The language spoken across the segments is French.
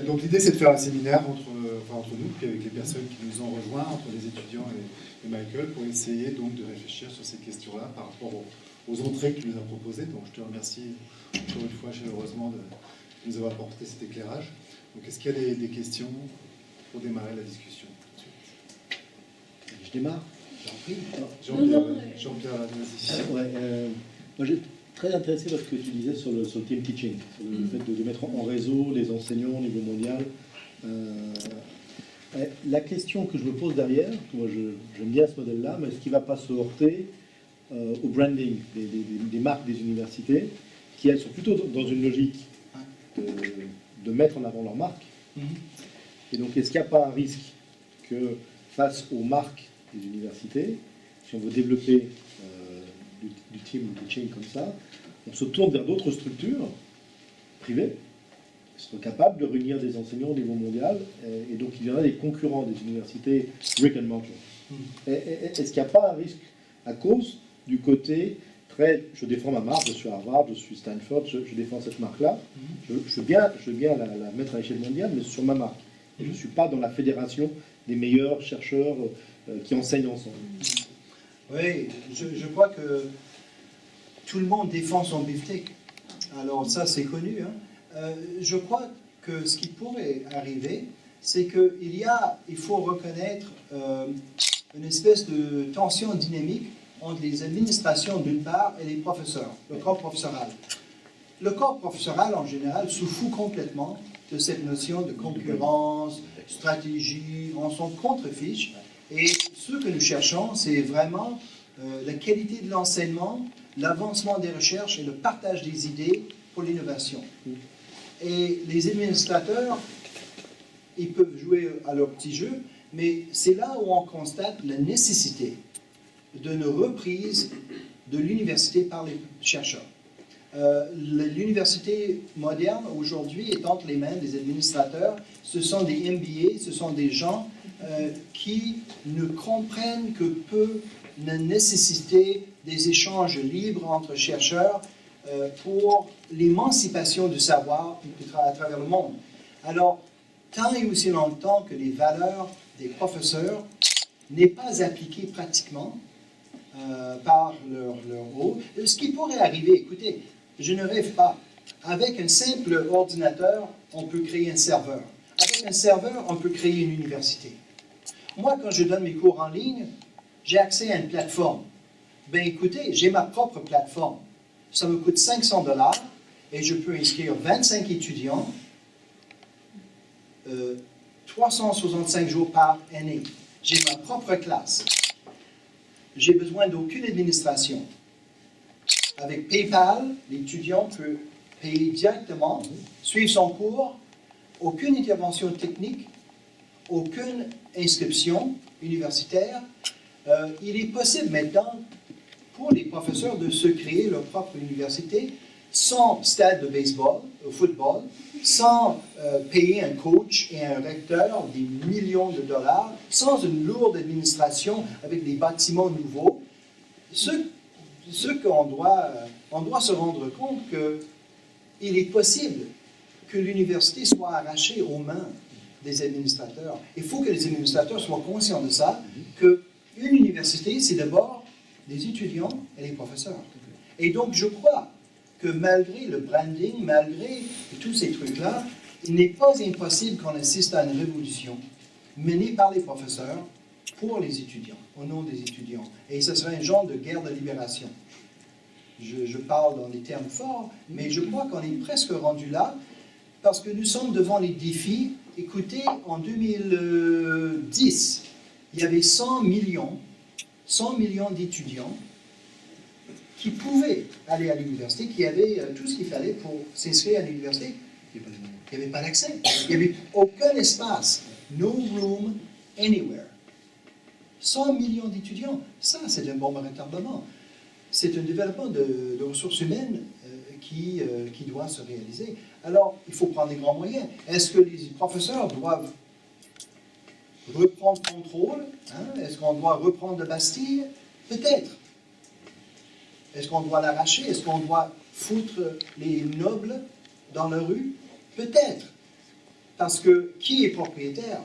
Donc l'idée, c'est de faire un séminaire entre nous, puis avec les personnes qui nous ont rejoints, entre les étudiants et Michael, pour essayer donc de réfléchir sur ces questions-là par rapport aux entrées qu'il nous a proposées. Donc je te remercie encore une fois chaleureusement de nous avoir apporté cet éclairage. Donc est-ce qu'il y a des questions pour démarrer la discussion? Je démarre. Jean-Pierre, vas-y. Moi, j'ai très intéressé par ce que tu disais sur le team teaching, sur le fait de mettre en réseau les enseignants au niveau mondial. La question que je me pose derrière, moi j'aime bien ce modèle-là, mais est-ce qu'il ne va pas se heurter au branding des marques des universités, qui elles sont plutôt dans une logique de mettre en avant leur marque. Et donc, est-ce qu'il n'y a pas un risque que face aux marques des universités, si on veut développer du team teaching comme ça, on se tourne vers d'autres structures privées qui seraient capables de réunir des enseignants au niveau mondial, et donc il y aura des concurrents des universités brick and mortar. Est-ce qu'il n'y a pas un risque à cause du côté très, je défends ma marque, je suis Harvard, je suis Stanford, je défends cette marque-là, je veux bien la mettre à l'échelle mondiale, mais sur ma marque. Et je ne suis pas dans la fédération des meilleurs chercheurs qui enseignent ensemble. Oui, je crois que tout le monde défend son beefsteak. Alors ça, c'est connu. Je crois que ce qui pourrait arriver, c'est qu'il faut reconnaître une espèce de tension dynamique entre les administrations d'une part et les professeurs, le corps professoral. Le corps professoral, en général, se fout complètement de cette notion de concurrence, stratégie, on s'en contrefiche. Et ce que nous cherchons, c'est vraiment la qualité de l'enseignement, l'avancement des recherches et le partage des idées pour l'innovation. Et les administrateurs, ils peuvent jouer à leur petit jeu, mais c'est là où on constate la nécessité d'une reprise de l'université par les chercheurs. L'université moderne, aujourd'hui, est entre les mains des administrateurs. Ce sont des MBA, ce sont des gens qui ne comprennent que peu la nécessité des échanges libres entre chercheurs pour l'émancipation du savoir à travers le monde. Alors, tant et aussi longtemps que les valeurs des professeurs n'est pas appliquées pratiquement par leur rôle, ce qui pourrait arriver, écoutez, je ne rêve pas. Avec un simple ordinateur, on peut créer un serveur. Avec un serveur, on peut créer une université. Moi, quand je donne mes cours en ligne, j'ai accès à une plateforme. Ben écoutez, j'ai ma propre plateforme. Ça me coûte $500 et je peux inscrire 25 étudiants 365 jours par année. J'ai ma propre classe. J'ai besoin d'aucune administration. Avec PayPal, l'étudiant peut payer directement, suivre son cours, aucune intervention technique, aucune inscription universitaire. Il est possible maintenant pour les professeurs de se créer leur propre université sans stade de baseball, ou football, sans payer un coach et un recteur des millions de dollars, sans une lourde administration avec des bâtiments nouveaux. Ce qu'on doit, on doit se rendre compte qu'il est possible que l'université soit arrachée aux mains des administrateurs. Il faut que les administrateurs soient conscients de ça, qu'une université, c'est d'abord des étudiants et des professeurs. Et donc, je crois que malgré le branding, malgré tous ces trucs-là, il n'est pas impossible qu'on assiste à une révolution menée par les professeurs pour les étudiants, au nom des étudiants. Et ce serait un genre de guerre de libération. Je parle dans des termes forts, mais je crois qu'on est presque rendu là, parce que nous sommes devant les défis. Écoutez, en 2010, il y avait 100 millions d'étudiants qui pouvaient aller à l'université, qui avaient tout ce qu'il fallait pour s'inscrire à l'université. Il n'y avait pas d'accès. Il n'y avait aucun espace. No room anywhere. 100 millions d'étudiants. Ça, c'est un bon retardement. C'est un développement de ressources humaines qui doit se réaliser. Alors, il faut prendre des grands moyens. Est-ce que les professeurs doivent reprendre contrôle? Est-ce qu'on doit reprendre la Bastille? Peut-être. Est-ce qu'on doit l'arracher? Est-ce qu'on doit foutre les nobles dans la rue? Peut-être. Parce que qui est propriétaire?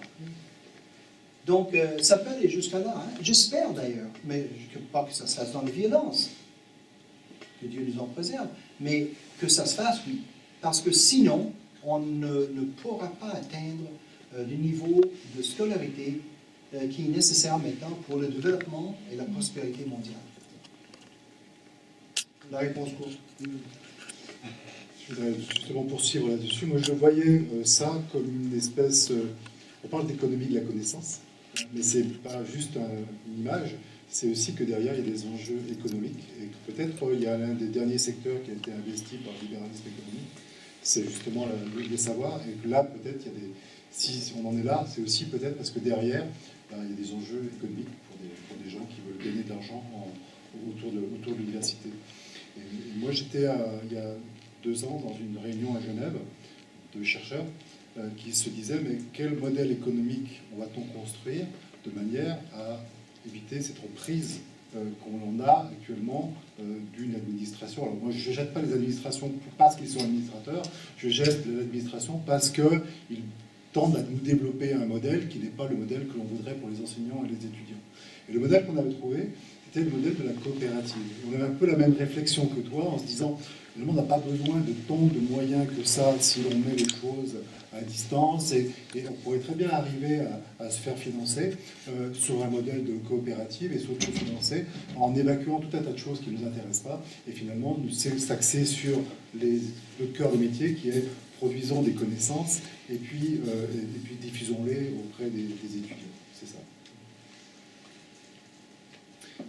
Donc, ça peut aller jusqu'à là. Hein? J'espère d'ailleurs, mais je ne veux pas que ça se fasse dans les violences. Que Dieu nous en préserve. Mais que ça se fasse, oui. Parce que sinon, on ne pourra pas atteindre le niveau de scolarité qui est nécessaire maintenant pour le développement et la prospérité mondiale. La réponse courte. Je voudrais justement poursuivre là-dessus. Moi, je voyais ça comme une espèce... on parle d'économie de la connaissance, mais ce n'est pas juste une image, c'est aussi que derrière, il y a des enjeux économiques. Et que peut-être, il y a l'un des derniers secteurs qui a été investi par le libéralisme économique, c'est justement le savoir. Et que là, peut-être, il y a des... Si on en est là, c'est aussi peut-être parce que derrière, il y a des enjeux économiques pour des gens qui veulent gagner de l'argent autour de l'université. Et moi, j'étais il y a 2 ans dans une réunion à Genève de chercheurs qui se disaient mais quel modèle économique va-t-on construire de manière à éviter cette reprise qu'on a actuellement d'une administration. Alors moi, je ne jette pas les administrations parce qu'ils sont administrateurs, je jette l'administration parce qu'ils tendent à nous développer un modèle qui n'est pas le modèle que l'on voudrait pour les enseignants et les étudiants. Et le modèle qu'on avait trouvé, c'était le modèle de la coopérative. Et on avait un peu la même réflexion que toi en se disant le monde n'a pas besoin de tant de moyens que ça si l'on met les choses à distance et on pourrait très bien arriver à se faire financer sur un modèle de coopérative et s'auto-financer en évacuant tout un tas de choses qui ne nous intéressent pas et finalement nous s'axer sur le cœur de métier qui est produisons des connaissances et puis diffusons-les auprès des étudiants. C'est ça.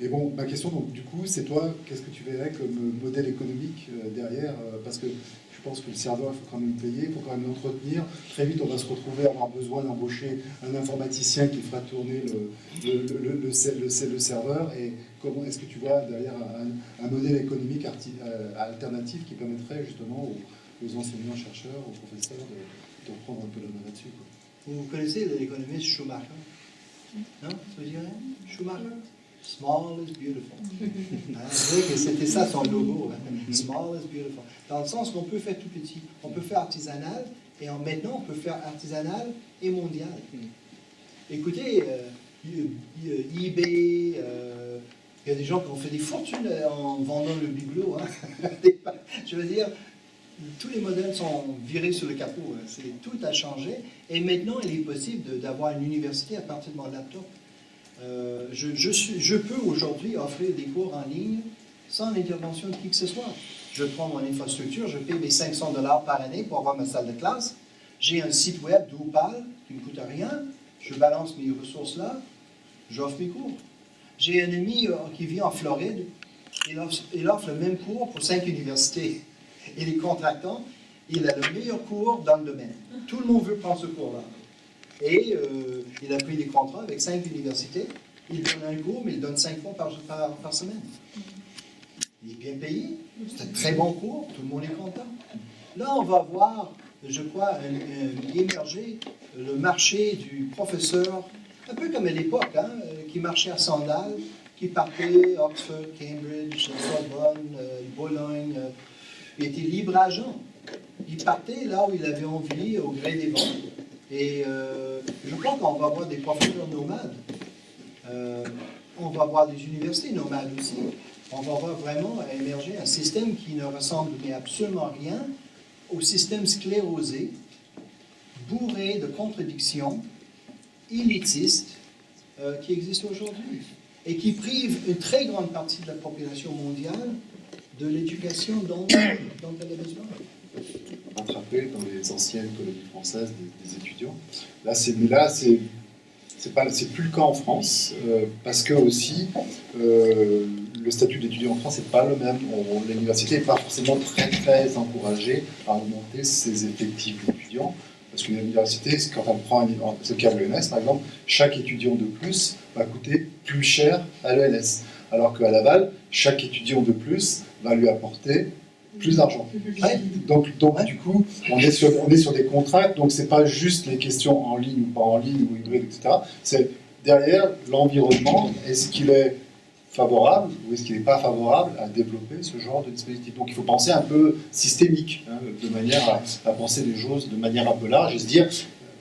Et bon, ma question, donc, du coup, c'est toi, qu'est-ce que tu verrais comme modèle économique derrière parce que je pense que le serveur, il faut quand même payer, il faut quand même l'entretenir. Très vite, on va se retrouver à avoir besoin d'embaucher un informaticien qui fera tourner le serveur. Et comment est-ce que tu vois derrière un modèle économique alternatif qui permettrait justement aux enseignants-chercheurs, aux professeurs de reprendre un peu la main là-dessus, quoi. Vous connaissez l'économiste Schumacher? Non? Ça vous dit rien? Schumacher? Small is beautiful. Vous voyez que c'était ça son logo. Hein? Small is beautiful. Dans le sens qu'on peut faire tout petit. On peut faire artisanal et maintenant on peut faire artisanal et mondial. Écoutez, eBay, il y a des gens qui ont fait des fortunes en vendant le bibelot. Hein? Je veux dire, tous les modèles sont virés sur le capot. Hein? Tout a changé. Et maintenant, il est possible d'avoir une université à partir de mon laptop. Je peux aujourd'hui offrir des cours en ligne sans l'intervention de qui que ce soit. Je prends mon infrastructure, je paye mes $500 par année pour avoir ma salle de classe. J'ai un site web Drupal qui ne me coûte rien. Je balance mes ressources là, j'offre mes cours. J'ai un ami qui vit en Floride, il offre le même cours pour 5 universités. Il est contractant, il a le meilleur cours dans le domaine. Tout le monde veut prendre ce cours-là. Et il a pris des contrats avec 5 universités. Il donne un cours, mais il donne 5 fois par semaine. Il est bien payé. C'est un très bon cours. Tout le monde est content. Là, on va voir, je crois, émerger le marché du professeur, un peu comme à l'époque, hein, qui marchait à sandales, qui partait Oxford, Cambridge, Sorbonne, Bologne. Il était libre agent. Il partait là où il avait envie, au gré des vents. Et je crois qu'on va avoir des professeurs nomades. On va avoir des universités nomades aussi. On va voir vraiment émerger un système qui ne ressemble mais absolument rien au système sclérosé, bourré de contradictions, élitiste, qui existe aujourd'hui. Et qui prive une très grande partie de la population mondiale de l'éducation dont elle a besoin. Rattrapé dans les anciennes colonies françaises des étudiants. C'est plus le cas en France, parce que aussi le statut d'étudiant en France n'est pas le même. L'université n'est pas forcément très très encouragée à augmenter ses effectifs d'étudiants, parce qu'une université, quand elle prend c'est le cas de l'ENS par exemple, chaque étudiant de plus va coûter plus cher à l'ENS, alors qu'à Laval, chaque étudiant de plus va lui apporter plus d'argent. Ouais. Donc du coup, on est sur des contraintes, donc c'est pas juste les questions en ligne ou pas en ligne ou hybride, etc. C'est derrière l'environnement, est-ce qu'il est favorable ou est-ce qu'il n'est pas favorable à développer ce genre de dispositif. Donc il faut penser un peu systémique, hein, de manière à penser les choses de manière un peu large et se dire,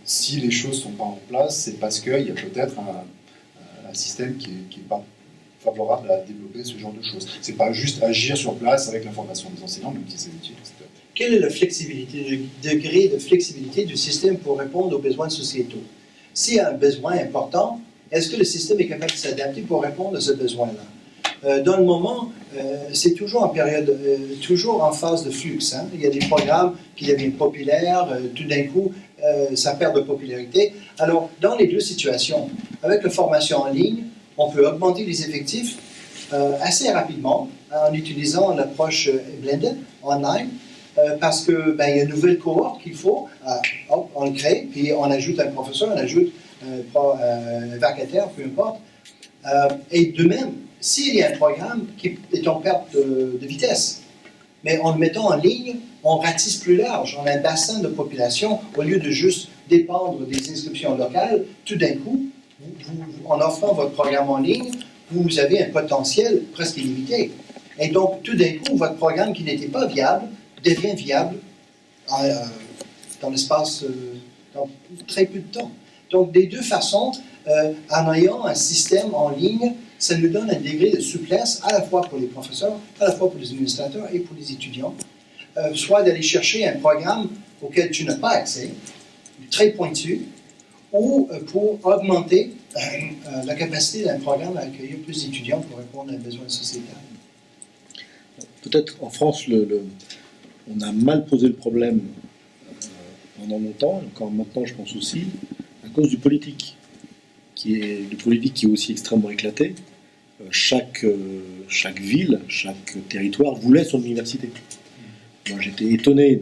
si les choses ne sont pas en place, c'est parce qu'il y a peut-être un système qui n'est pas favorable à développer ce genre de choses. Ce n'est pas juste agir sur place avec la formation des enseignants, mais utiliser les outils, etc. Quelle est la flexibilité, le degré de flexibilité du système pour répondre aux besoins sociétaux? S'il y a un besoin important, est-ce que le système est capable de s'adapter pour répondre à ce besoin-là? Dans le moment, c'est toujours en période, toujours en phase de flux. Hein. Il y a des programmes qui deviennent populaires, tout d'un coup, ça perd de popularité. Alors, dans les deux situations, avec la formation en ligne, on peut augmenter les effectifs assez rapidement en utilisant l'approche blended, online, parce qu'il y a une nouvelle cohorte qu'il faut, hop, on le crée, puis on ajoute un professeur, on ajoute un vacataire, peu importe. Et de même, s'il y a un programme qui est en perte de vitesse, mais en le mettant en ligne, on ratisse plus large, on a un bassin de population, au lieu de juste dépendre des inscriptions locales, tout d'un coup, en offrant votre programme en ligne, vous avez un potentiel presque illimité. Et donc, tout d'un coup, votre programme qui n'était pas viable devient viable dans l'espace, dans très peu de temps. Donc, des deux façons, en ayant un système en ligne, ça nous donne un degré de souplesse à la fois pour les professeurs, à la fois pour les administrateurs et pour les étudiants. Soit d'aller chercher un programme auquel tu n'as pas accès, très pointu, ou pour augmenter la capacité d'un programme à accueillir plus d'étudiants pour répondre à un besoin sociétal. Peut-être en France, on a mal posé le problème pendant longtemps, et encore maintenant je pense aussi, à cause du politique, qui est aussi extrêmement éclaté. Chaque ville, chaque territoire voulait son université. Moi, j'étais étonné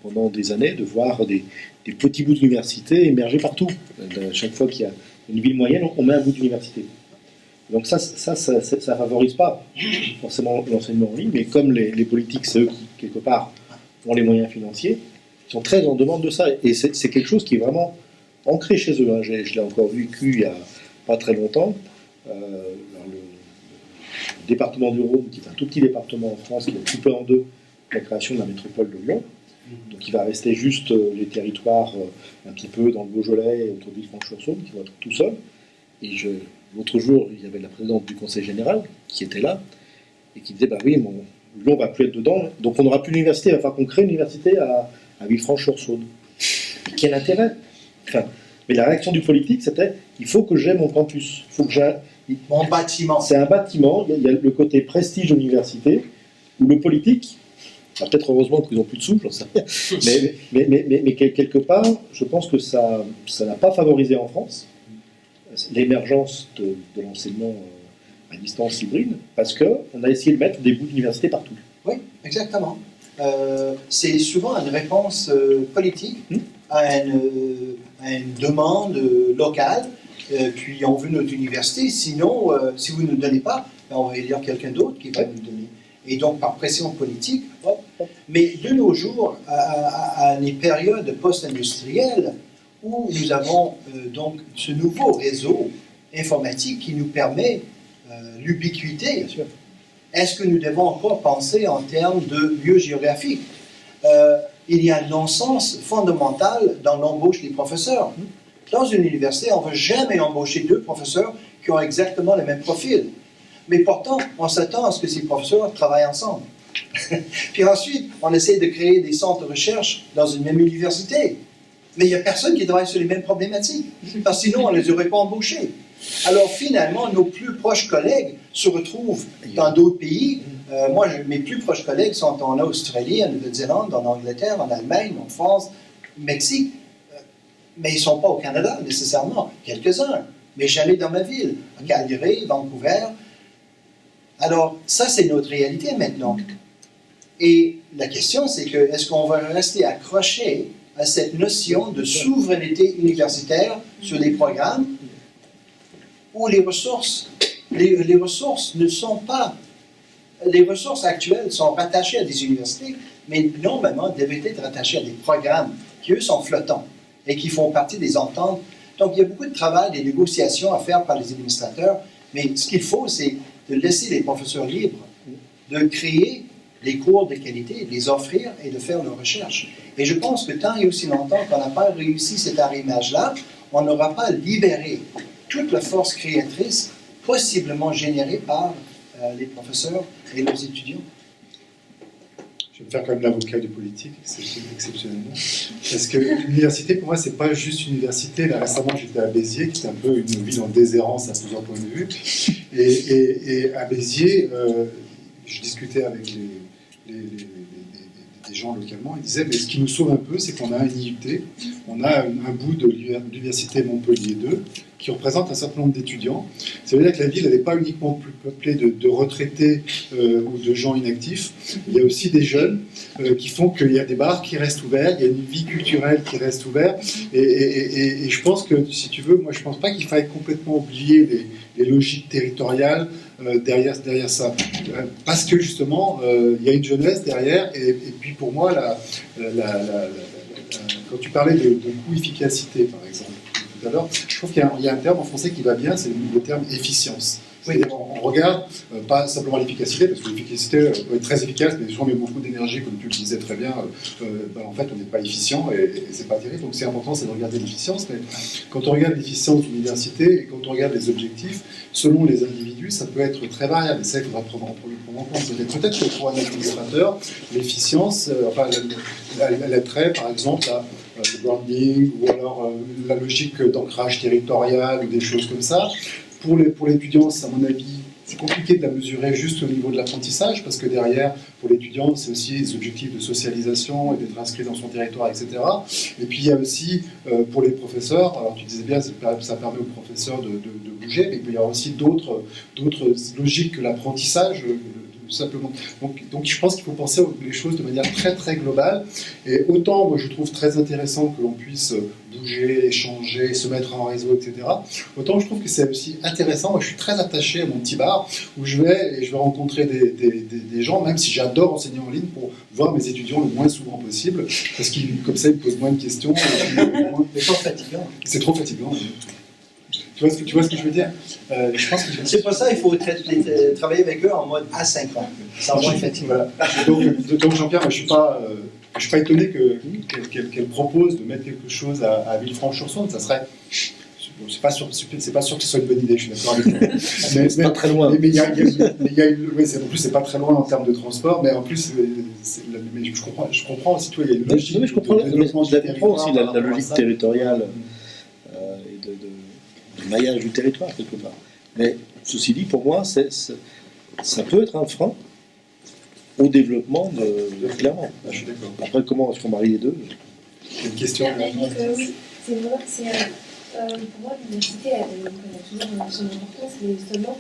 pendant des années de voir des petits bouts d'université émerger partout. Chaque fois qu'il y a une ville moyenne, on met un bout d'université. Donc ça favorise pas forcément l'enseignement en ligne, mais comme les politiques, c'est eux qui, quelque part, ont les moyens financiers, ils sont très en demande de ça. Et c'est quelque chose qui est vraiment ancré chez eux. Hein. Je l'ai encore vécu il n'y a pas très longtemps. Le département du Rhône, qui est un tout petit département en France, qui est coupé en deux, la création de la métropole de Lyon. Donc il va rester juste les territoires un petit peu dans le Beaujolais et autour de Villefranche-sur-Saône, qui vont être tout seuls. Et l'autre jour, il y avait la présidente du conseil général qui était là et qui disait, bah oui, Lyon va plus être dedans, donc on n'aura plus d'université, il va falloir qu'on crée une université à Villefranche-sur-Saône. Quel intérêt? Enfin, mais la réaction du politique, c'était, il faut que j'aie mon campus, il faut que j'ai mon bâtiment. C'est un bâtiment, il y a le côté prestige de l'université, où le politique, peut-être heureusement qu'ils n'ont plus de sous, j'en sais rien, mais quelque part, je pense que ça n'a pas favorisé en France l'émergence de l'enseignement à distance hybride, parce qu'on a essayé de mettre des bouts d'université partout. Oui, exactement. C'est souvent une réponse politique à une demande locale, puis on veut notre université, sinon, si vous ne nous donnez pas, on va élire quelqu'un d'autre qui va nous donner. Et donc, par pression politique, hop. Mais de nos jours, à une période post-industrielle, où nous avons donc ce nouveau réseau informatique qui nous permet l'ubiquité, est-ce que nous devons encore penser en termes de lieu géographique? Il y a un non-sens fondamental dans l'embauche des professeurs. Dans une université, on ne veut jamais embaucher deux professeurs qui ont exactement le même profil. Mais pourtant, on s'attend à ce que ces professeurs travaillent ensemble. Puis ensuite, on essaie de créer des centres de recherche dans une même université. Mais il n'y a personne qui travaille sur les mêmes problématiques, parce que sinon on ne les aurait pas embauchés. Alors finalement, nos plus proches collègues se retrouvent dans d'autres pays. Mes plus proches collègues sont en Australie, en Nouvelle-Zélande, en Angleterre, en Allemagne, en France, au Mexique. Mais ils ne sont pas au Canada, nécessairement. Quelques-uns, mais jamais dans ma ville. À Calgary, Vancouver. Alors, ça, c'est notre réalité maintenant. Et la question, c'est que, est-ce qu'on va rester accroché à cette notion de souveraineté universitaire sur les programmes où les ressources ne sont pas... Les ressources actuelles sont rattachées à des universités, mais normalement devaient être rattachées à des programmes qui, eux, sont flottants et qui font partie des ententes. Donc, il y a beaucoup de travail, des négociations à faire par les administrateurs, mais ce qu'il faut, c'est de laisser les professeurs libres, de créer les cours de qualité, de les offrir et de faire nos recherches. Et je pense que tant et aussi longtemps qu'on n'a pas réussi cet arrimage-là, on n'aura pas libéré toute la force créatrice possiblement générée par les professeurs et nos étudiants. Je vais me faire quand même l'avocat du politique, exceptionnellement. Parce que l'université, pour moi, c'est pas juste une université. Là, récemment, j'étais à Béziers, qui est un peu une ville en déshérence à plusieurs points de vue. Et à Béziers, je discutais avec des gens localement, ils disaient, mais ce qui nous sauve un peu, c'est qu'on a un IUT, on a un bout de l'université Montpellier 2, qui représente un certain nombre d'étudiants. Ça veut dire que la ville, elle n'est pas uniquement plus peuplée de retraités ou de gens inactifs. Il y a aussi des jeunes qui font qu'il y a des bars qui restent ouverts, il y a une vie culturelle qui reste ouverte. Et je pense que, si tu veux, moi je ne pense pas qu'il faille complètement oublier les logiques territoriales derrière ça. Parce que justement, il y a une jeunesse derrière. Et puis pour moi, quand tu parlais de coût-efficacité, par exemple, tout à l'heure, je trouve qu'il y a un terme en français qui va bien, c'est le terme efficience. C'est-à-dire, on regarde pas simplement l'efficacité, parce que l'efficacité peut être très efficace, mais si on met beaucoup d'énergie, comme tu le disais très bien, en fait, on n'est pas efficient et c'est pas terrible. Donc, c'est important, c'est de regarder l'efficience. Mais quand on regarde l'efficience d'une université et quand on regarde les objectifs, selon les individus, ça peut être très variable. Et ça, il faudra prendre en compte. Peut-être que pour un administrateur, l'efficience, elle aiderait, par exemple, à le branding ou alors la logique d'ancrage territorial ou des choses comme ça. Pour l'étudiant, à mon avis, c'est compliqué de la mesurer juste au niveau de l'apprentissage, parce que derrière, pour l'étudiant, c'est aussi des objectifs de socialisation et d'être inscrit dans son territoire, etc. Et puis il y a aussi, pour les professeurs, alors tu disais bien, ça permet aux professeurs de bouger, mais il peut y avoir aussi d'autres logiques que l'apprentissage, simplement. Donc je pense qu'il faut penser les choses de manière très très globale. Et autant moi je trouve très intéressant que l'on puisse bouger, échanger, se mettre en réseau, etc. Autant je trouve que c'est aussi intéressant. Moi je suis très attaché à mon petit bar où je vais rencontrer des gens, même si j'adore enseigner en ligne, pour voir mes étudiants le moins souvent possible, parce qu'ils comme ça ils me posent moins de questions. C'est trop fatigant. C'est trop fatigant. Tu vois ce que je veux dire? Je pense que c'est pour ça qu'il faut travailler avec eux en mode asynchrone. Ça moins fatigant. Voilà. Donc Jean-Pierre, je ne suis pas étonné qu'elle propose de mettre quelque chose à Villefranche-sur-Saône. Ça serait... c'est pas sûr que ce soit une bonne idée, je suis d'accord avec toi. C'est pas très loin. Mais en plus, c'est pas très loin en termes de transport, mais en plus, mais je comprends aussi, toi, il y a une logique. Je comprends aussi la logique territoriale et de maillage du territoire, quelque part. Mais ceci dit, pour moi, ça peut être un frein au développement de Clermont. Je suis d'accord. Après, comment est-ce qu'on marie les deux? Une question. Oui, c'est vrai que pour moi, l'université, elle a toujours son importance, mais justement,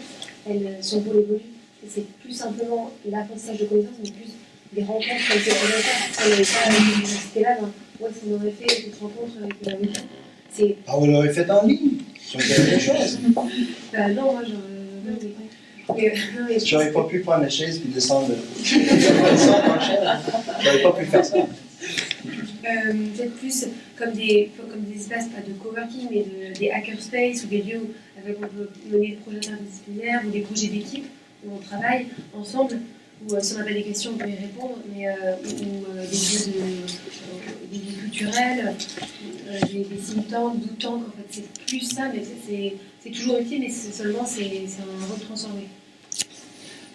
son rôle évolue. Et c'est plus simplement l'apprentissage de connaissances, mais plus des rencontres avec les connaissances. Si on n'avait pas l'université-là, moi, ça m'aurait fait cette rencontre avec la vie. Vous l'avez fait en ligne. Ça aurait été la même chose. Non, moi, j'aurais pas pu prendre la chaise et descendre en chaise. J'aurais pas pu faire ça. Peut-être plus comme des espaces, pas de coworking, mais des hackerspace ou des lieux où on peut mener des projets interdisciplinaires ou des projets d'équipe où on travaille ensemble, où si on n'a pas des questions, on peut y répondre, mais des lieux culturels, des think tanks, do tanks, en fait, c'est plus ça, mais c'est toujours utile, mais seulement c'est un rôle transformé.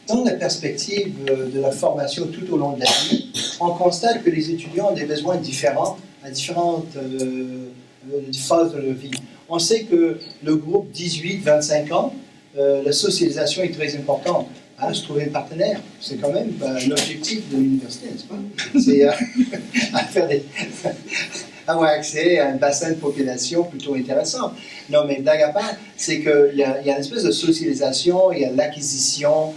Dans la perspective de la formation tout au long de la vie, on constate que les étudiants ont des besoins différents à différentes phases de leur vie. On sait que le groupe 18-25 ans, la socialisation est très importante. Se trouver un partenaire, c'est quand même l'objectif de l'université, n'est-ce pas? C'est avoir accès à un bassin de population plutôt intéressant. Non, mais blague à part, c'est qu'il y a une espèce de socialisation, il y a l'acquisition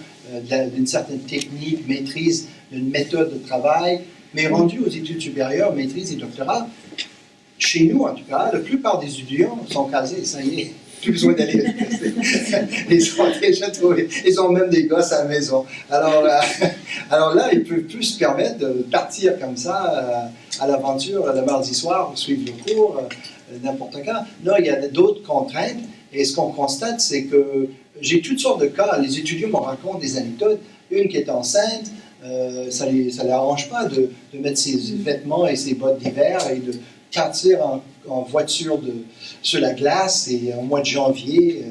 d'une certaine technique, maîtrise d'une méthode de travail, mais rendu aux études supérieures, maîtrise et doctorat, chez nous en tout cas, la plupart des étudiants sont casés, ça y est. Plus besoin d'aller à l'université. Ils ont déjà trouvé. Ils ont même des gosses à la maison. Alors là, ils ne peuvent plus se permettre de partir comme ça à l'aventure le mardi soir, suivre le cours, n'importe quand. Non, il y a d'autres contraintes. Et ce qu'on constate, c'est que j'ai toutes sortes de cas. Les étudiants me racontent des anecdotes. Une qui est enceinte, ça les arrange pas de mettre ses vêtements et ses bottes d'hiver et de partir en voiture sur la glace et au mois de janvier.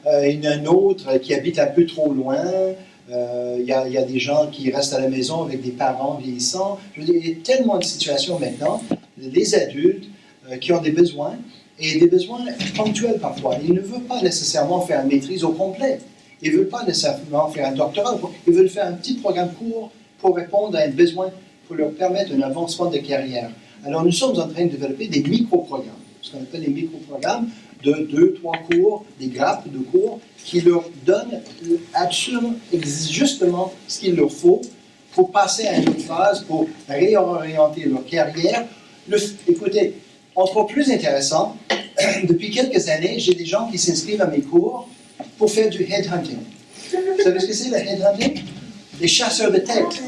Il y en a un autre qui habite un peu trop loin. Il y a des gens qui restent à la maison avec des parents vieillissants. Je veux dire, il y a tellement de situations maintenant, des adultes qui ont des besoins, et des besoins ponctuels parfois. Ils ne veulent pas nécessairement faire une maîtrise au complet. Ils ne veulent pas nécessairement faire un doctorat. Ils veulent faire un petit programme court pour répondre à un besoin, pour leur permettre un avancement de carrière. Alors nous sommes en train de développer des micro-programmes, ce qu'on appelle des micro-programmes de 2, 3 cours, des grappes de cours, qui leur donnent absolument, justement ce qu'il leur faut pour passer à une autre phase, pour réorienter leur carrière. Écoutez, encore plus intéressant, depuis quelques années, j'ai des gens qui s'inscrivent à mes cours pour faire du headhunting. Vous savez ce que c'est, le headhunting? Les chasseurs de tête.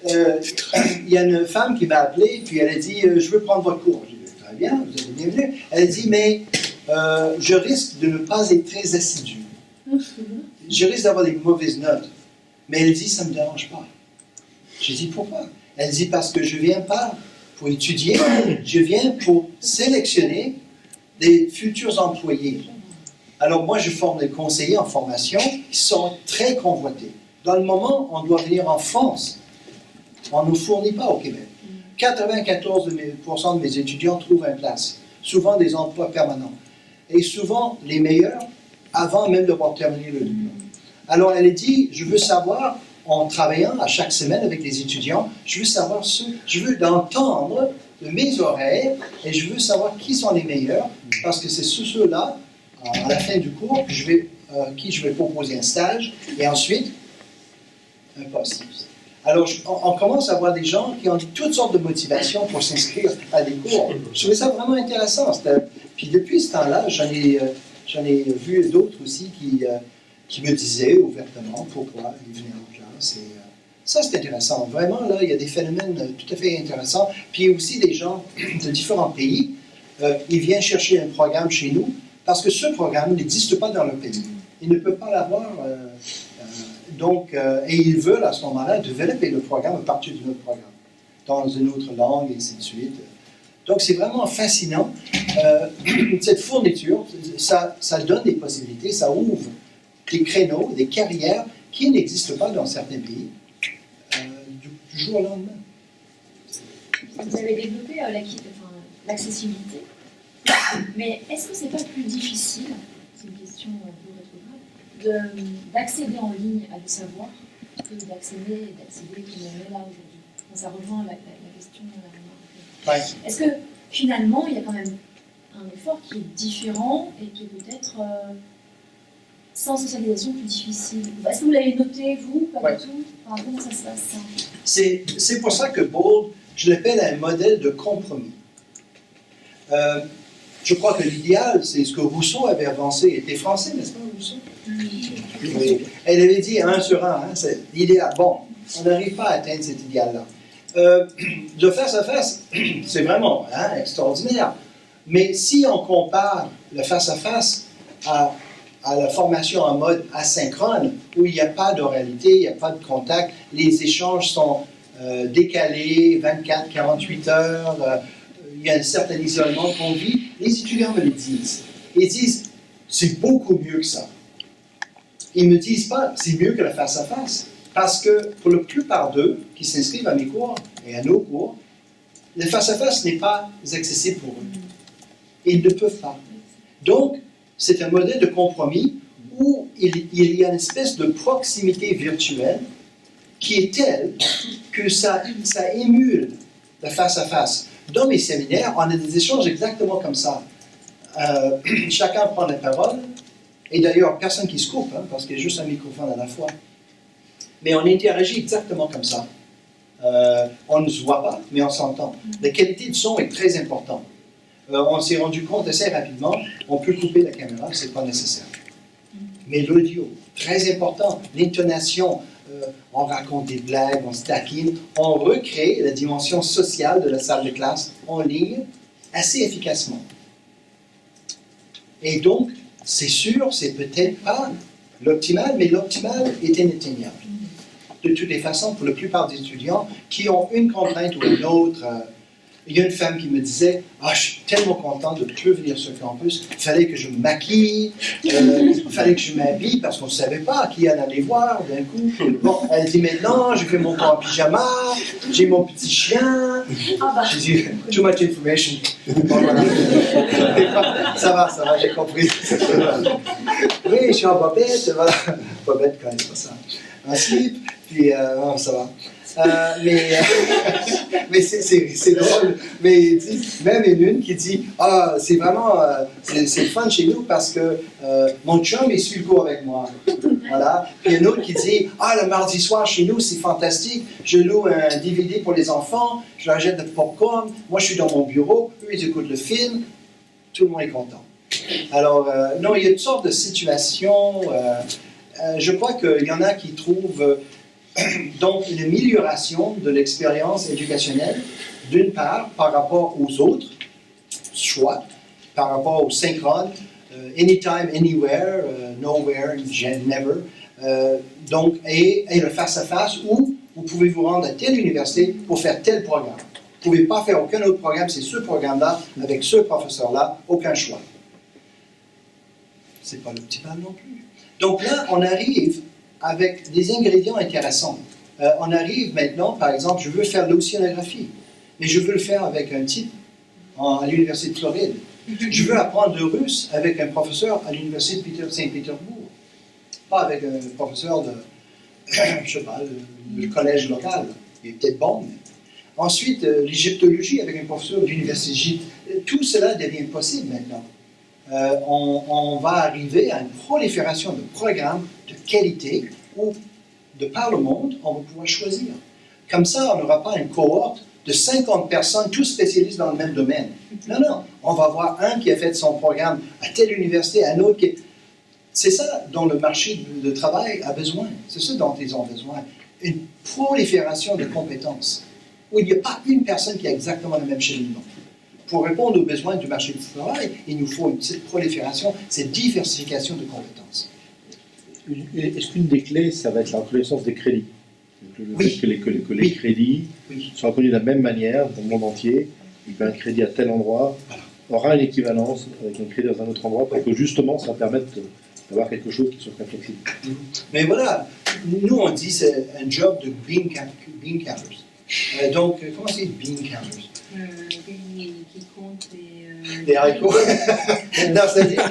Il y a une femme qui m'a appelé, puis elle a dit je veux prendre votre cours. J'ai dit très bien, vous êtes bienvenue. Elle a dit mais je risque de ne pas être très assidu. Je risque d'avoir des mauvaises notes. Mais elle dit ça ne me dérange pas. J'ai dit pourquoi? Elle dit parce que je ne viens pas pour étudier, je viens pour sélectionner des futurs employés. Alors moi je forme des conseillers en formation qui sont très convoités. Dans le moment, on doit venir en France. On ne nous fournit pas au Québec. 94% de mes étudiants trouvent une place, souvent des emplois permanents. Et souvent, les meilleurs, avant même d'avoir terminé le diplôme. Alors, elle a dit, je veux savoir, en travaillant à chaque semaine avec les étudiants, je veux savoir je veux entendre de mes oreilles, et je veux savoir qui sont les meilleurs, parce que c'est ceux-là, à la fin du cours, que qui je vais proposer un stage, et ensuite, un poste. Alors, on commence à voir des gens qui ont toutes sortes de motivations pour s'inscrire à des cours. Je trouvais ça vraiment intéressant. Puis depuis ce temps-là, j'en ai vu d'autres aussi qui me disaient ouvertement pourquoi ils venaient en classe. Ça, c'est intéressant. Vraiment, là, il y a des phénomènes tout à fait intéressants. Puis il y a aussi des gens de différents pays. Ils viennent chercher un programme chez nous parce que ce programme n'existe pas dans leur pays. Ils ne peuvent pas l'avoir. Et ils veulent à ce moment-là développer le programme à partir de notre programme, dans une autre langue, et ainsi de suite. Donc c'est vraiment fascinant. Cette fourniture, ça donne des possibilités, ça ouvre des créneaux, des carrières qui n'existent pas dans certains pays du jour au lendemain. Vous avez développé l'accessibilité, mais est-ce que c'est pas plus difficile, c'est une question un peu rétrograde, d'accéder en ligne à des savoirs que d'accéder comme on est là aujourd'hui? Ça rejoint la question de la remarque. Ouais. Est-ce que finalement il y a quand même un effort qui est différent et qui est peut-être sans socialisation plus difficile? Est-ce que vous l'avez noté, vous? Pas du tout. Enfin, comment ça se passe, ça? C'est pour ça que Bold, je l'appelle un modèle de compromis. Je crois que l'idéal, c'est ce que Rousseau avait avancé. Il était français, n'est-ce pas, Rousseau? Oui. Elle avait dit 1 sur 1, hein, c'est l'idéal. Bon, on n'arrive pas à atteindre cet idéal-là. Le face-à-face, c'est vraiment extraordinaire. Mais si on compare le face-à-face à la formation en mode asynchrone, où il n'y a pas d'oralité, il n'y a pas de contact, les échanges sont décalés, 24, 48 heures, il y a un certain isolement qu'on vit, les étudiants me le disent. Ils disent, c'est beaucoup mieux que ça. Ils ne me disent pas, c'est mieux que le face-à-face. Parce que pour la plupart d'eux qui s'inscrivent à mes cours et à nos cours, le face-à-face n'est pas accessible pour eux. Ils ne peuvent pas. Donc, c'est un modèle de compromis où il y a une espèce de proximité virtuelle qui est telle que ça émule le face-à-face. Dans mes séminaires, on a des échanges exactement comme ça. Chacun prend la parole, et d'ailleurs, personne qui se coupe, hein, parce qu'il y a juste un microphone à la fois. Mais on interagit exactement comme ça. On ne se voit pas, mais on s'entend. La qualité du son est très importante. On s'est rendu compte assez rapidement, on peut couper la caméra, ce n'est pas nécessaire. Mais l'audio, très important. L'intonation, on raconte des blagues, on se taquine, on recrée la dimension sociale de la salle de classe en ligne assez efficacement. Et donc, c'est sûr, c'est peut-être pas l'optimal, mais l'optimal est inatteignable. de toutes les façons, pour la plupart des étudiants qui ont une contrainte ou une autre. Il y a une femme qui me disait « Ah, je suis tellement contente de plus venir sur le campus. Il fallait que je me maquille, il fallait que je m'habille parce qu'on ne savait pas qui elle allait voir d'un coup. » Bon, elle dit « Maintenant, je fais mon corps en pyjama, j'ai mon petit chien. » J'ai dit « Too much information. » Bon, voilà. Ça va, j'ai compris. Oui, je suis en bobette, voilà. Bobette, quand même, pas ça. Un slip, puis non, ça va. Mais c'est drôle. Mais même une qui dit ah, c'est vraiment c'est le fun chez nous parce que mon chum est sur le cours avec moi. Voilà. Puis une autre qui dit ah, le mardi soir chez nous c'est fantastique. Je loue un DVD pour les enfants, je leur achète de popcorn. Moi je suis dans mon bureau, eux ils écoutent le film. Tout le monde est content. Alors non, il y a toutes sortes de situations. Je crois qu'il y en a qui trouvent donc une amélioration de l'expérience éducationnelle, d'une part, par rapport aux autres choix, par rapport au synchrone, anytime, anywhere, nowhere, never, donc, et le face-à-face où vous pouvez vous rendre à telle université pour faire tel programme. Vous ne pouvez pas faire aucun autre programme, c'est ce programme-là, avec ce professeur-là, aucun choix. C'est pas l'optimal non plus. Donc là, on arrive avec des ingrédients intéressants. On arrive maintenant, par exemple, je veux faire l'océanographie, mais je veux le faire avec un type à l'Université de Floride. Je veux apprendre le russe avec un professeur à l'Université de Saint-Pétersbourg, pas avec un professeur de, je sais pas, le collège local. Il est peut-être bon, mais... Ensuite, l'égyptologie avec un professeur de l'Université d'Égypte. Tout cela devient possible maintenant. On va arriver à une prolifération de programmes de qualité où, de par le monde, on va pouvoir choisir. Comme ça, on n'aura pas une cohorte de 50 personnes, tous spécialistes dans le même domaine. Non, non. On va avoir un qui a fait son programme à telle université, un autre qui... C'est ça dont le marché de travail a besoin. C'est ça dont ils ont besoin. Une prolifération de compétences, où il n'y a pas une personne qui a exactement le même cheminement. Pour répondre aux besoins du marché du travail, il nous faut cette prolifération, cette diversification de compétences. Est-ce qu'une des clés, ça va être la reconnaissance des crédits? Oui. Que les crédits soient reconnus de la même manière dans le monde entier. Il y a un crédit à tel endroit, aura une équivalence avec un crédit dans un autre endroit, pour que justement ça permette d'avoir quelque chose qui soit très flexible. Mais voilà, nous on dit c'est un job de bean counters. Donc, comment c'est bean counters? Qui compte Des haricots. Non,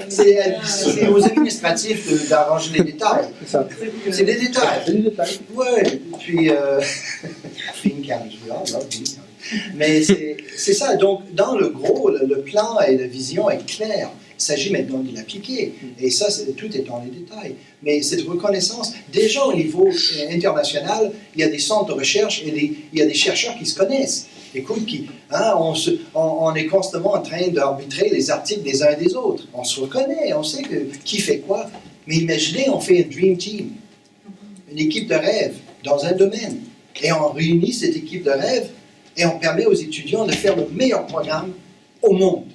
c'est aux administratifs d'arranger les détails. C'est des détails. C'est des détails. Oui, puis bean counters, we all love bean counters. Mais c'est ça. Donc, dans le gros, le plan et la vision est clair. Il s'agit maintenant de l'appliquer. Et ça, tout est dans les détails. Mais cette reconnaissance, déjà au niveau international, il y a des centres de recherche et il y a des chercheurs qui se connaissent. Écoute, on est constamment en train d'arbitrer les articles des uns et des autres. On se reconnaît, on sait qui fait quoi. Mais imaginez, on fait un dream team, une équipe de rêve dans un domaine. Et on réunit cette équipe de rêve et on permet aux étudiants de faire le meilleur programme au monde.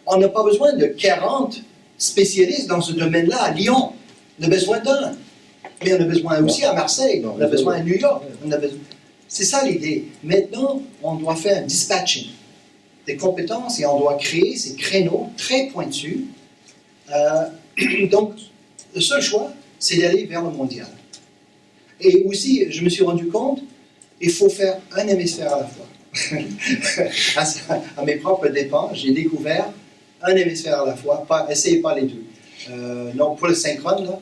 On n'a pas besoin de 40 spécialistes dans ce domaine-là à Lyon. On a besoin d'un. Mais on a besoin aussi à Marseille, on a besoin à New York. C'est ça l'idée. Maintenant, on doit faire un dispatching des compétences et on doit créer ces créneaux très pointus. Donc, le seul choix, c'est d'aller vers le mondial. Et aussi, je me suis rendu compte, il faut faire un hémisphère à la fois. À mes propres dépens, j'ai découvert un hémisphère à la fois, essayez pas les deux. Non, pour le synchrone, là,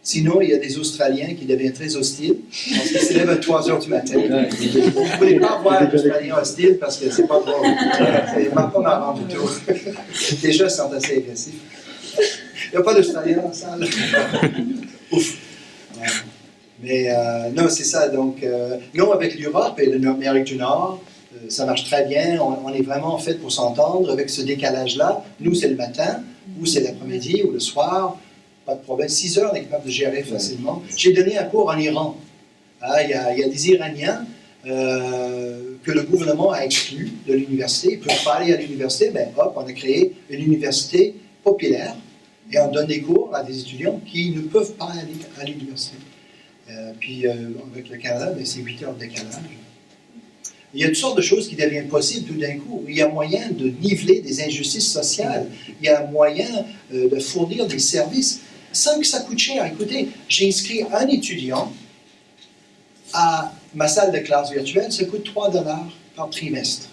sinon il y a des Australiens qui deviennent très hostiles, parce qu'ils se lèvent à 3 heures du matin. Vous ne voulez pas voir un Australien hostile parce que c'est pas drôle. C'est pas marrant du tout. Déjà, ils sont assez agressifs. Il n'y a pas d'Australien dans la salle. Ouf. Mais non, c'est ça. Donc, nous, avec l'Europe et l'Amérique du Nord, ça marche très bien. On est vraiment fait pour s'entendre avec ce décalage-là. Nous, c'est le matin, ou c'est l'après-midi, ou le soir. Pas de problème. 6 heures, on est capable de gérer facilement. J'ai donné un cours en Iran. Il y a des Iraniens que le gouvernement a exclus de l'université. Ils ne peuvent pas aller à l'université. Ben, hop, on a créé une université populaire et on donne des cours à des étudiants qui ne peuvent pas aller à l'université. Puis avec le Canada, ben, c'est 8 heures de décalage. Il y a toutes sortes de choses qui deviennent possibles tout d'un coup. Il y a moyen de niveler des injustices sociales. Il y a moyen de fournir des services sans que ça coûte cher. Écoutez, j'ai inscrit un étudiant à ma salle de classe virtuelle, ça coûte 3 $ par trimestre.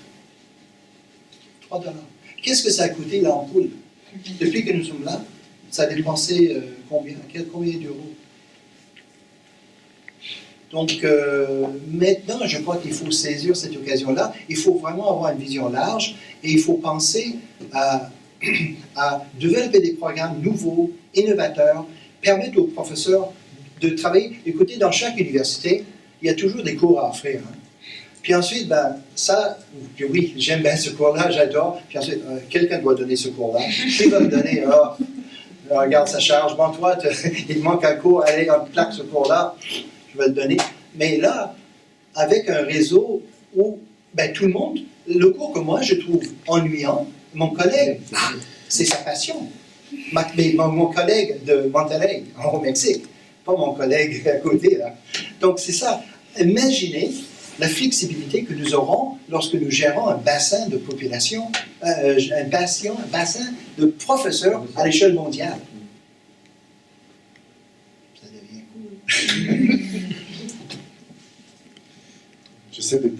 3 $. Qu'est-ce que ça a coûté l'ampoule? Depuis que nous sommes là, ça a dépensé combien d'euros? Donc, maintenant, je crois qu'il faut saisir cette occasion-là. Il faut vraiment avoir une vision large et il faut penser à développer des programmes nouveaux, innovateurs, permettre aux professeurs de travailler. Écoutez, dans chaque université, il y a toujours des cours à offrir. Hein. Puis ensuite, ben, ça, oui, j'aime bien ce cours-là, j'adore. Puis ensuite, quelqu'un doit donner ce cours-là. Qui va le donner? Regarde sa charge. Bon, toi, il te manque un cours, allez, on plaque ce cours-là. Je vais le donner. Mais là, avec un réseau où ben, tout le monde, le cours que moi je trouve ennuyant, mon collègue, c'est sa passion. Mon collègue de Monterrey, au Mexique, pas mon collègue à côté. Là. Donc c'est ça. Imaginez la flexibilité que nous aurons lorsque nous gérons un bassin de population, un bassin de professeurs à l'échelle mondiale. Ça devient cool.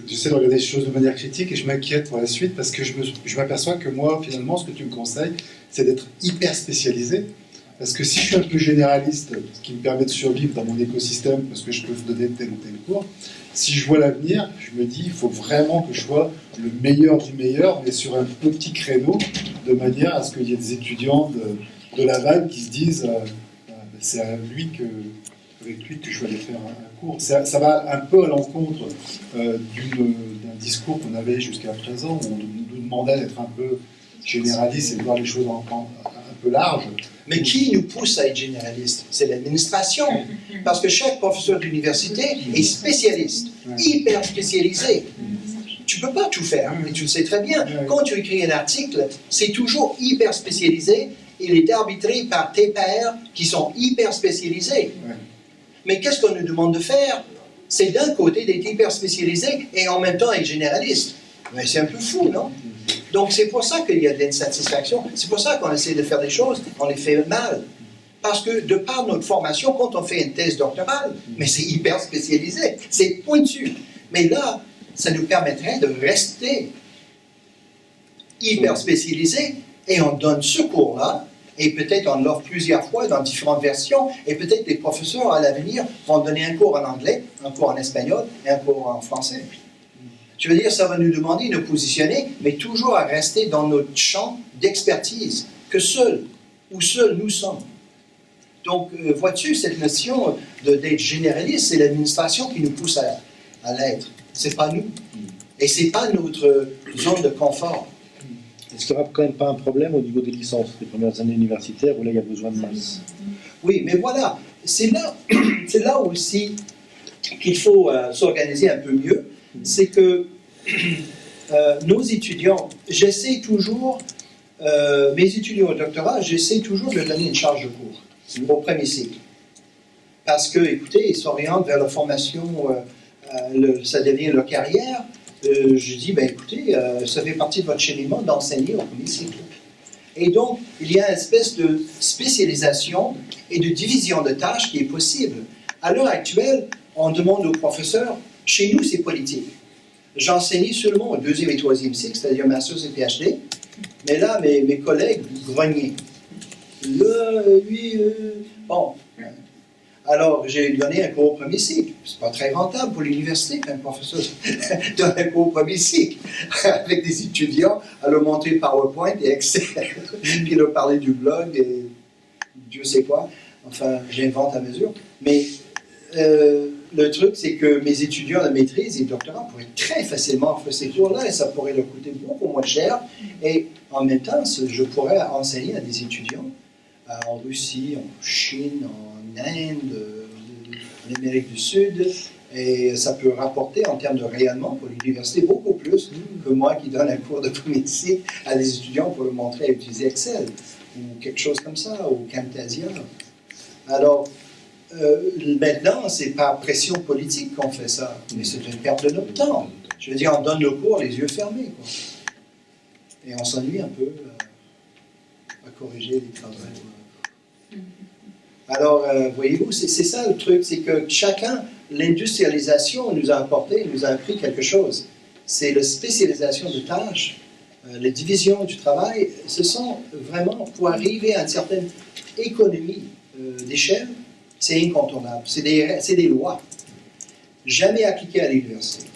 J'essaie de regarder les choses de manière critique et je m'inquiète pour la suite parce que je m'aperçois que moi, finalement, ce que tu me conseilles, c'est d'être hyper spécialisé. Parce que si je suis un peu généraliste, ce qui me permet de survivre dans mon écosystème, parce que je peux donner tel ou tel cours, si je vois l'avenir, je me dis, il faut vraiment que je sois le meilleur du meilleur, mais sur un petit créneau, de manière à ce qu'il y ait des étudiants de Laval qui se disent, c'est avec lui que je vais aller faire un cours. Ça va un peu à l'encontre d'un discours qu'on avait jusqu'à présent, où on nous demandait d'être un peu généraliste et de voir les choses un peu larges. Mais qui nous pousse à être généraliste? C'est l'administration. Parce que chaque professeur d'université est spécialiste, hyper spécialisé. Tu ne peux pas tout faire, et tu le sais très bien. Quand tu écris un article, c'est toujours hyper spécialisé. Il est arbitré par tes pairs qui sont hyper spécialisés. Mais qu'est-ce qu'on nous demande de faire? C'est d'un côté d'être hyper spécialisé et en même temps être généraliste. Mais c'est un peu fou, non? Donc c'est pour ça qu'il y a de l'insatisfaction. C'est pour ça qu'on essaie de faire des choses, on les fait mal. Parce que de par notre formation, quand on fait une thèse doctorale, mais c'est hyper spécialisé, c'est pointu. Mais là, ça nous permettrait de rester hyper spécialisé et on donne ce cours-là. Et peut-être on l'offre plusieurs fois dans différentes versions, et peut-être les professeurs à l'avenir vont donner un cours en anglais, un cours en espagnol et un cours en français. Je veux dire, ça va nous demander de nous positionner, mais toujours à rester dans notre champ d'expertise, que seuls nous sommes. Donc, vois-tu, cette notion d'être généraliste, c'est l'administration qui nous pousse à l'être. C'est pas nous. Et c'est pas notre zone de confort. Est-ce qu'il n'y aura quand même pas un problème au niveau des licences, des premières années universitaires, où là, il y a besoin de masse? Oui, mais voilà, c'est là aussi qu'il faut s'organiser un peu mieux. C'est que nos étudiants, j'essaie toujours, mes étudiants au doctorat, j'essaie toujours de leur donner une charge de cours au premier cycle. Parce que, écoutez, ils s'orientent vers la formation, ça devient leur carrière. Je dis, ben écoutez, ça fait partie de votre cheminement d'enseigner au premier cycle. Et donc, il y a une espèce de spécialisation et de division de tâches qui est possible. À l'heure actuelle, on demande aux professeurs, chez nous c'est politique. J'enseignais seulement au 2e et 3e cycle, c'est-à-dire Masters et PhD, mais là, mes collègues grognaient. Bon. Alors, j'ai donné un cours au premier cycle. C'est pas très rentable pour l'université qu'un professeur donne un cours au premier cycle avec des étudiants à leur montrer PowerPoint et Excel, puis leur parler du blog et Dieu sait quoi. Enfin, j'invente à mesure. Mais le truc, c'est que mes étudiants de maîtrise et de doctorat pourraient très facilement faire ces cours-là et ça pourrait leur coûter beaucoup moins cher. Et en même temps, je pourrais enseigner à des étudiants en Russie, en Chine, en Inde, en Amérique du Sud, et ça peut rapporter en termes de rayonnement pour l'université beaucoup plus que moi qui donne un cours de premier cycle à des étudiants pour leur montrer à utiliser Excel, ou quelque chose comme ça, ou Camtasia. Alors, maintenant, c'est par pression politique qu'on fait ça, mais c'est une perte de notre temps. Je veux dire, on donne le cours les yeux fermés, quoi. Et on s'ennuie un peu à corriger les travaux. Alors, voyez-vous, c'est ça le truc, c'est que chacun, l'industrialisation nous a apporté, nous a appris quelque chose. C'est la spécialisation de tâches, les divisions du travail, ce sont vraiment, pour arriver à une certaine économie d'échelle, c'est incontournable. C'est des lois, jamais appliquées à l'université.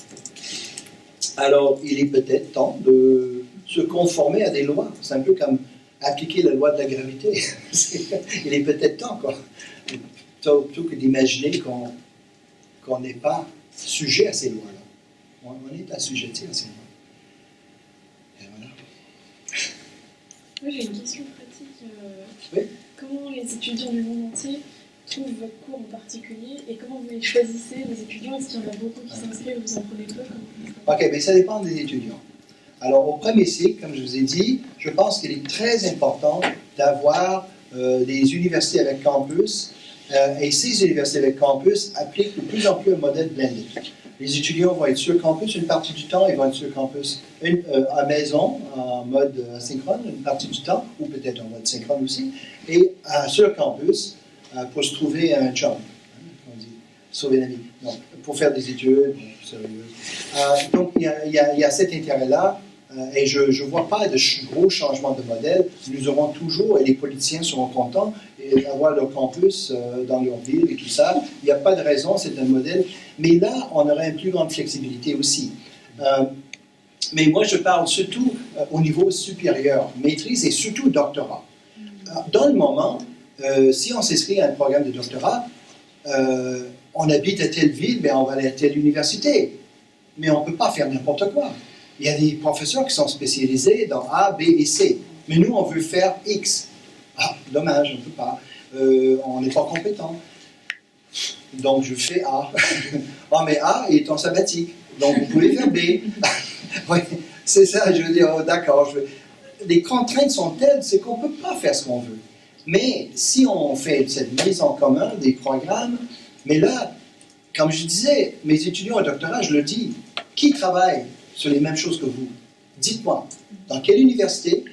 Alors, il est peut-être temps de se conformer à des lois. C'est un peu comme appliquer la loi de la gravité. Il est peut-être temps, quoi. Plutôt que d'imaginer qu'on n'est pas sujet à ces lois-là. On est assujetti à ces lois. Et voilà. Moi, j'ai une question pratique. Oui. Comment les étudiants du monde entier trouvent votre cours en particulier et comment vous les choisissez, les étudiants? Est-ce qu'il y en a beaucoup qui s'inscrivent, vous en prenez peu? Ok, mais ça dépend des étudiants. Alors, au premier cycle, comme je vous ai dit, je pense qu'il est très important d'avoir des universités avec campus, et ces universités avec campus appliquent de plus en plus un modèle blended. Les étudiants vont être sur campus une partie du temps, ils vont être sur campus à maison, en mode asynchrone, une partie du temps, ou peut-être en mode synchrone aussi, et sur campus pour se trouver un job, on dit, sauver la vie, non, pour faire des études sérieuses. Donc il y a cet intérêt-là, et je ne vois pas de gros changements de modèle. Nous aurons toujours, et les politiciens seront contents, d'avoir leur campus dans leur ville et tout ça. Il n'y a pas de raison, c'est un modèle. Mais là, on aurait une plus grande flexibilité aussi. Mais moi, je parle surtout au niveau supérieur, maîtrise et surtout doctorat. Dans le moment, si on s'inscrit à un programme de doctorat, on habite à telle ville, ben on va aller à telle université. Mais on ne peut pas faire n'importe quoi. Il y a des professeurs qui sont spécialisés dans A, B et C. Mais nous, on veut faire X. Ah, dommage, on ne peut pas. On n'est pas compétent. Donc, je fais A. Ah, mais A est en sabbatique. Donc, vous pouvez faire B. Oui, c'est ça, je veux dire, d'accord. Les contraintes sont telles, c'est qu'on ne peut pas faire ce qu'on veut. Mais si on fait cette mise en commun des programmes, mais là, comme je disais, mes étudiants au doctorat, je le dis, qui travaille sur les mêmes choses que vous? Dites-moi, dans quelle université,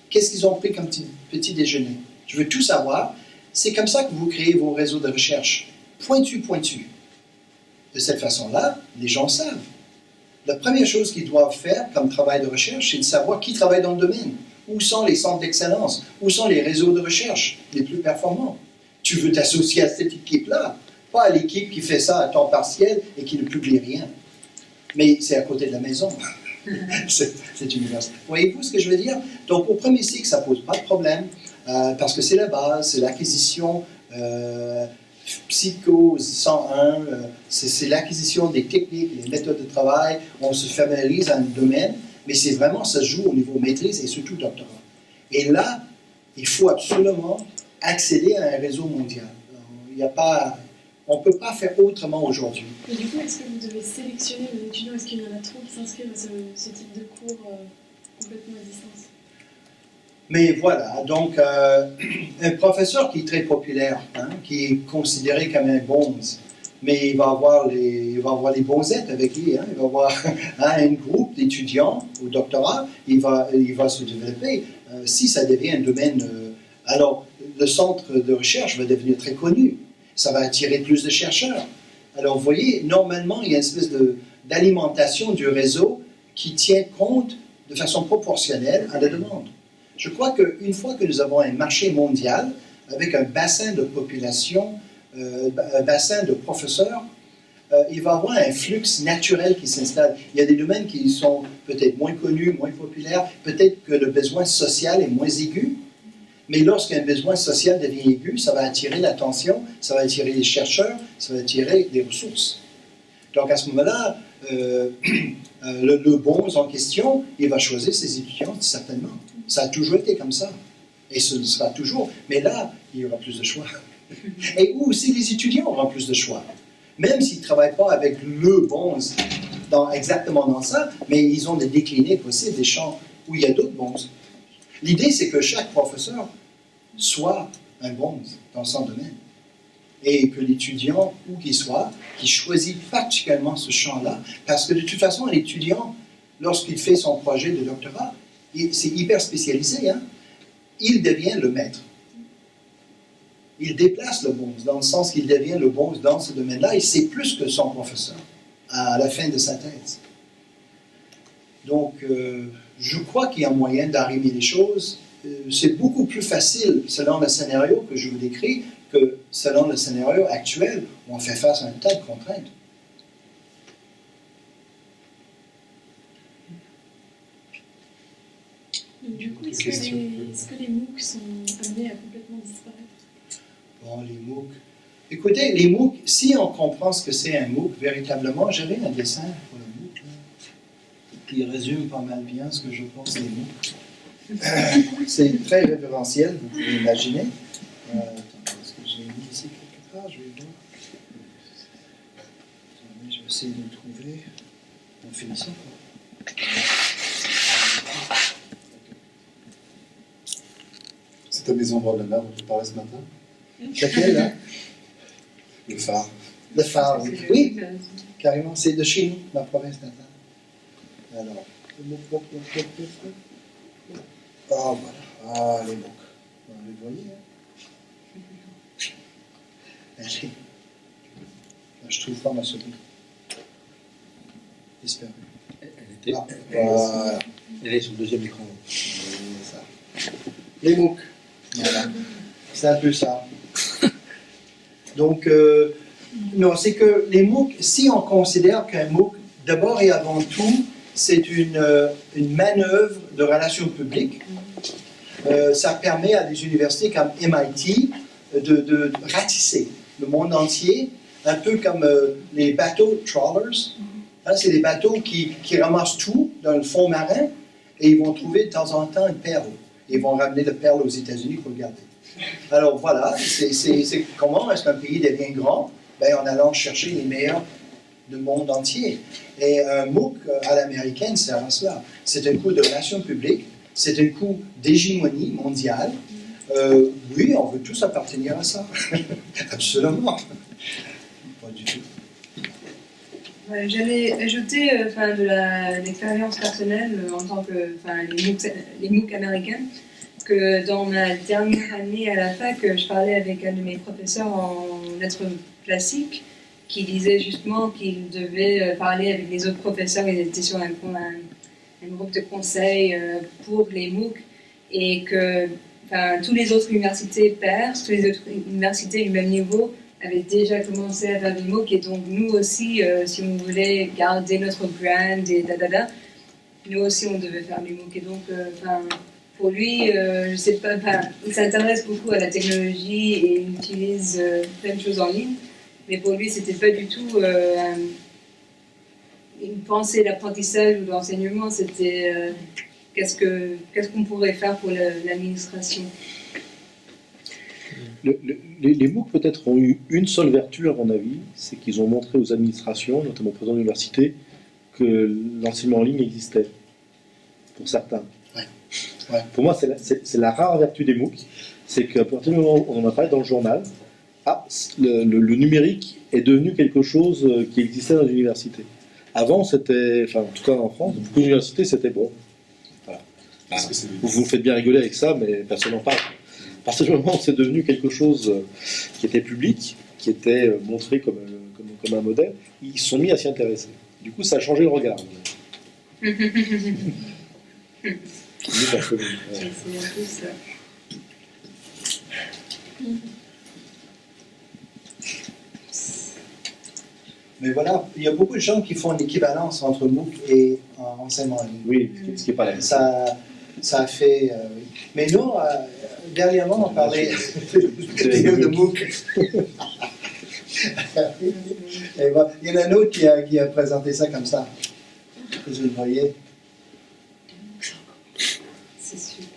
qu'est-ce qu'ils ont pris comme petit déjeuner? Je veux tout savoir. C'est comme ça que vous créez vos réseaux de recherche. Pointu, pointu. De cette façon-là, les gens savent. La première chose qu'ils doivent faire comme travail de recherche, c'est de savoir qui travaille dans le domaine. Où sont les centres d'excellence? Où sont les réseaux de recherche les plus performants? Tu veux t'associer à cette équipe-là, pas à l'équipe qui fait ça à temps partiel et qui ne publie rien. Mais c'est à côté de la maison, cette université. Voyez-vous ce que je veux dire? Donc, au premier cycle, ça ne pose pas de problème, parce que c'est la base, c'est l'acquisition Psycho 101, c'est l'acquisition des techniques, des méthodes de travail, on se familiarise à un domaine, mais c'est vraiment, ça se joue au niveau maîtrise et surtout doctorat. Et là, il faut absolument accéder à un réseau mondial. Il n'y a pas... On ne peut pas faire autrement aujourd'hui. Et du coup, est-ce que vous devez sélectionner vos étudiants? Est-ce qu'il y en a trop qui s'inscrivent à ce type de cours complètement à distance? Mais voilà, donc un professeur qui est très populaire, qui est considéré comme un bonze, mais il va avoir les bonzettes avec lui, il va avoir un groupe d'étudiants au doctorat, il va se développer. Si ça devient un domaine, alors le centre de recherche va devenir très connu. Ça va attirer plus de chercheurs. Alors, vous voyez, normalement, il y a une espèce d'alimentation du réseau qui tient compte de façon proportionnelle à la demande. Je crois qu'une fois que nous avons un marché mondial avec un bassin de population, un bassin de professeurs, il va y avoir un flux naturel qui s'installe. Il y a des domaines qui sont peut-être moins connus, moins populaires, peut-être que le besoin social est moins aigu. Mais lorsqu'un besoin social devient aigu, ça va attirer l'attention, ça va attirer les chercheurs, ça va attirer des ressources. Donc à ce moment-là, le bonze en question, il va choisir ses étudiants, certainement. Ça a toujours été comme ça. Et ce sera toujours. Mais là, il y aura plus de choix. Et aussi les étudiants auront plus de choix. Même s'ils ne travaillent pas avec le bonze exactement dans ça, mais ils ont des déclinés possibles, des champs où il y a d'autres bonzes. L'idée, c'est que chaque professeur soit un bonze dans son domaine. et que l'étudiant, où qu'il soit, qui choisit particulièrement ce champ-là, parce que de toute façon, l'étudiant, lorsqu'il fait son projet de doctorat, c'est hyper spécialisé, hein, il devient le maître. Il déplace le bonze, dans le sens qu'il devient le bonze dans ce domaine-là, et c'est plus que son professeur à la fin de sa thèse. Donc, je crois qu'il y a moyen d'arrimer les choses. C'est beaucoup plus facile selon le scénario que je vous décris que selon le scénario actuel où on fait face à un tas de contraintes. Donc, du coup, est-ce que les MOOC sont amenés à complètement disparaître? Bon, les MOOC. Écoutez, les MOOC, si on comprend ce que c'est un MOOC, véritablement, j'avais un dessin pour le MOOC là, qui résume pas mal bien ce que je pense des MOOC. C'est très référentiel, vous pouvez imaginer. Attendez, est-ce que j'ai mis ici quelque part? Je vais voir. Attendez, je vais essayer de le trouver en finissant. C'est ta maison au bord de la mer dont tu parlais ce matin? Laquelle, là? Le phare. Le phare, oui. Oui, carrément. C'est de chez nous, ma province natale. Alors, ah, voilà. Ah, les MOOC. Vous les voyez, hein? Allez. Je trouve pas ma souris. Disparu. Ah, voilà. Elle est sur le deuxième écran. C'est ça. Les MOOC. Voilà. C'est un peu ça. Donc, non, c'est que les MOOC, si on considère qu'un MOOC, d'abord et avant tout, c'est une manœuvre de relations publiques, ça permet à des universités comme MIT de ratisser le monde entier, un peu comme les bateaux trawlers. Hein, c'est des bateaux qui ramassent tout dans le fond marin et ils vont trouver de temps en temps une perle. Ils vont ramener la perle aux États-Unis pour le garder. Alors voilà, c'est comment est-ce qu'un pays devient grand? Ben, en allant chercher les meilleurs du monde entier. Et un MOOC à l'américaine sert à cela. C'est un coup de relations publiques, c'est un coup d'hégémonie mondiale. Oui, on veut tous appartenir à ça. Absolument. Pas du tout. Ouais, j'allais ajouter de l'expérience personnelle en tant que les MOOC américains, que dans ma dernière année à la fac, je parlais avec un de mes professeurs en lettres classiques qui disait justement qu'il devait parler avec les autres professeurs. Ils étaient sur un groupe de conseil pour les MOOC et que toutes les autres universités perses, toutes les autres universités du même niveau avaient déjà commencé à faire des MOOC et donc nous aussi, si on voulait garder notre brand et nous aussi on devait faire des MOOC. Et donc, pour lui, je sais pas, il s'intéresse beaucoup à la technologie et il utilise plein de choses en ligne, mais pour lui, c'était pas du tout une pensée d'apprentissage ou d'enseignement, c'était qu'est-ce qu'on pourrait faire pour l'administration. Les MOOC peut-être ont eu une seule vertu à mon avis, c'est qu'ils ont montré aux administrations, notamment aux présidents d'université, que l'enseignement en ligne existait, pour certains. Ouais. Pour moi, c'est la rare vertu des MOOC, c'est qu'à partir du moment où on en a parlé dans le journal, le numérique est devenu quelque chose qui existait dans les universités. Avant, c'était, en tout cas en France, beaucoup d'universités, c'était bon. Voilà. Vous vous faites bien rigoler avec ça, mais personne n'en parle. À partir du moment où c'est devenu quelque chose qui était public, qui était montré comme un modèle, ils se sont mis à s'y intéresser. Du coup, ça a changé le regard. C'est un peu ça. Mais voilà, il y a beaucoup de gens qui font une équivalence entre MOOC et enseignement en ligne. Oui, ce qui n'est pas la même. Ça a fait... Mais nous, dernièrement, on parlait de MOOC. Et voilà, il y en a un autre qui a présenté ça comme ça. Vous le voyez? C'est super.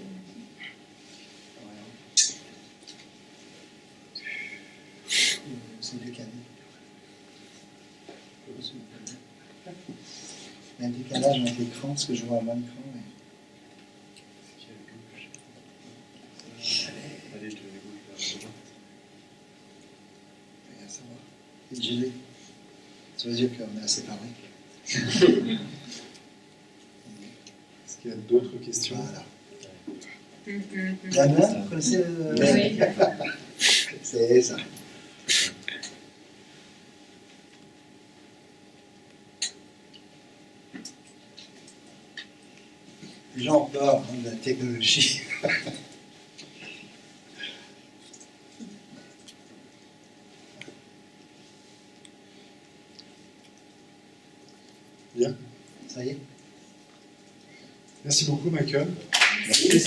C'est décalé. Il y a un décalage entre l'écran, ce que je vois à mon écran. Ça va. Et gelé. Ça veut dire qu'on a assez parlé. Est-ce qu'il y a d'autres questions? Voilà. Damien, vous connaissez le... Oui. C'est ça. Les gens ont peur de la technologie. Bien. Ça y est. Merci beaucoup, Michael. Merci.